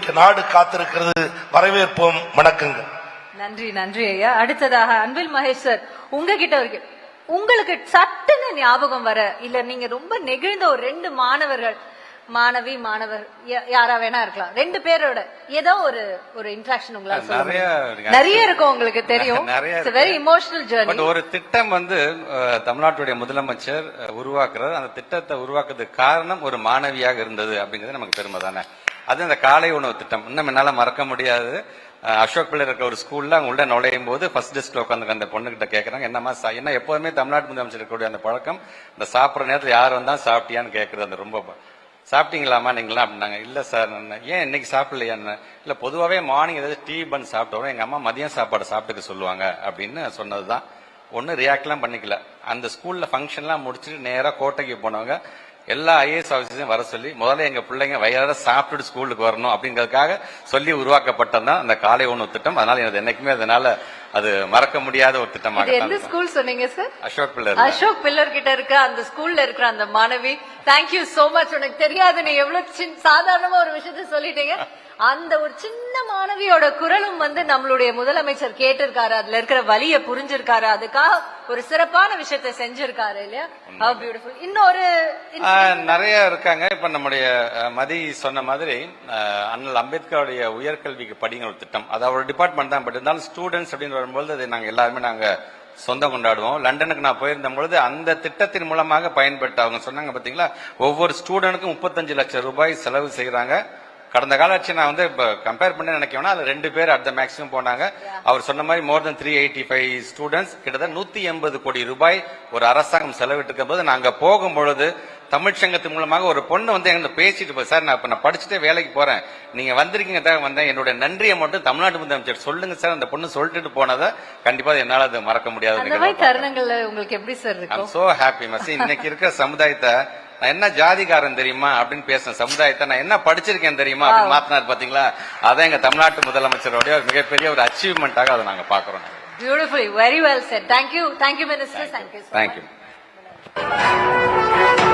இன்னைக்கு நாடு காத்திருக்கிறது. வரவேற்போம். வணக்கங்கள். நன்றி நன்றி ஐயா. அடுத்ததாக அன்பில் மகேஷ் சார், உங்ககிட்ட உங்களுக்கு சட்டுன்னு ஞாபகம் வர இல்ல நீங்க ரொம்ப நெகிழ்ந்த ஒரு 2 மாணவர்கள், மாணவி மாணவர் யாரா வேணா இருக்கலாம், 2 பேரோட ஏதோ ஒரு இன்டராக்ஷன் உங்களால சொல்லுங்க. நிறைய இருக்கும், உங்களுக்கு தெரியும். Very emotional journey. ஒரு திட்டம் தமிழ்நாட்டுடைய முதலமைச்சர் உருவாக்குறார். அந்த திட்டத்தை உருவாக்குறதுக்கு காரணம் ஒரு மாணவியாக இருந்தது அப்படிங்கிறது நமக்கு பெருமை தானே. அது அந்த காலை உணவு திட்டம் இன்னும் என்னால மறக்க முடியாது. அசோக் பிள்ளை இருக்க ஒரு ஸ்கூல்ல அவங்க உள்ள நுழையும் போது ஃபர்ஸ்ட் டெஸ்க்ல உட்காந்து அந்த பொண்ணு கிட்ட கேட்கறாங்க, என்னமா என்ன எப்போதுமே தமிழ்நாட்டு முதலமைச்சர் இருக்கக்கூடிய அந்த பழக்கம், இந்த சாப்பிட்ற நேரத்தில் யார் வந்தா சாப்பிட்டியான்னு கேட்கறது. அந்த ரொம்ப சாப்பிட்டீங்களாமா நீங்களா அப்படின்னாங்க. இல்ல சார், ஏன் இன்னைக்கு சாப்பிடலையான்னு. இல்ல பொதுவாகவே மார்னிங் ஏதாவது டீ பன் சாப்பிட்டோம், எங்க அம்மா மதியம் சாப்பாடு சாப்பிட்டுக்க சொல்லுவாங்க அப்படின்னு சொன்னதுதான். ஒன்னும் ரியாக்ட்லாம் பண்ணிக்கல. அந்த ஸ்கூல்ல ஃபங்க்ஷன்லாம் முடிச்சுட்டு நேரா கோட்டைக்கு போனவங்க எல்லா ஐஏஎஸ் ஆபீசரையும் வர சொல்லி முதல்ல எங்க பிள்ளைங்க வயிறார சாப்பிட்டுட்டு ஸ்கூலுக்கு வரணும் அப்படிங்கிறதுக்காக சொல்லி உருவாக்கப்பட்டதான் அந்த காலை உணவு திட்டம். அதனால எனக்கு என்னைக்குமே அது மறக்க முடியாத ஒரு திட்டமாக. எந்த ஸ்கூல் சொன்னீங்க sir? Ashok pillar. Ashok pillar கிட்ட இருக்க அந்த ஸ்கூல்ல இருக்கிற அந்த மாணவி, தேங்க்யூ சோ மச். உனக்கு தெரியாது, நீ எவ்வளவு சாதாரணமா ஒரு விஷயத்த சொல்லிட்டீங்க. அந்த ஒரு சின்ன மாணவியோட குரலும் நம்மளுடைய முதலமைச்சர் கேட்டிருக்காரு, அதுல இருக்கிற வலிய புரிஞ்சிருக்காரு, அதுக்காக ஒரு சிறப்பான விஷயத்தை செஞ்சிருக்காரு இல்லையா? How beautiful. இன்னொரு நிறைய இருக்காங்க. இப்ப நம்முடைய மதி சொன்ன மாதிரி அண்ணல் அம்பேத்கருடைய உயர்கல்விக்கு படிங்கிற ஒரு திட்டம், அது அவரோட டிபார்ட்மெண்ட் தான். பட் இருந்தாலும் ஸ்டூடெண்ட்ஸ் அப்படின்னு வரும்போது அது நாங்க எல்லாருமே சொந்தம் கொண்டாடுவோம். லண்டனுக்கு நான் போயிருந்த பொழுது அந்த திட்டத்தின் மூலமாக பயன்பெற்ற அவங்க சொன்னாங்க பாத்தீங்களா, ஒவ்வொரு ஸ்டூடெண்ட்டுக்கும் 35 லட்சம் ரூபாய் செலவு செய்யறாங்க. கடந்த கால ஆட்சி நான் இப்ப கம்பேர் பண்ண நினைக்கிறேன்னா அது 2 பேர் அட் த மேக்ஸிமம் போனாங்க. அவர் சொன்ன மாதிரி மோர் தென் 385 ஸ்டூடெண்ட்ஸ், கிட்டத்தட்ட 180 கோடி ரூபாய் ஒரு அரசாங்கம் செலவிட்டு இருக்கும் போது நாங்க போகும்பொழுது தமிழ்ச்சங்கத்தின் மூலமாக ஒரு பொண்ணு எங்க பேசிட்டு போய், சார் நான் படிச்சுட்டே வேலைக்கு போறேன், நீங்க வந்திருக்கீங்க தான் வந்தேன், என்னோட நன்றியை மட்டும் தமிழ்நாட்டு முதலமைச்சர் சொல்லுங்க சார். அந்த பொண்ணு சொல்லிட்டு போனதை கண்டிப்பா என்னால அது மறக்க முடியாது. தருணங்கள்ல உங்களுக்கு எப்படி சார் இருக்கு? சோ ஹாப்பி மசி. இன்னைக்கு இருக்கிற சமுதாயத்தை நான் என்ன ஜாதிகாரன் தெரியுமா அப்படின்னு பேசின சமுதாயத்தை நான் என்ன படிச்சிருக்கேன் தெரியுமா அப்படின்னு மாத்தினார் பாத்தீங்களா. அதான் எங்க தமிழ்நாட்டு முதலமைச்சருடைய மிகப்பெரிய ஒரு அச்சீவ்மெண்டாக அதை நாங்க பாக்குறோம். Beautifully, very well said. Thank you, minister. Thank you.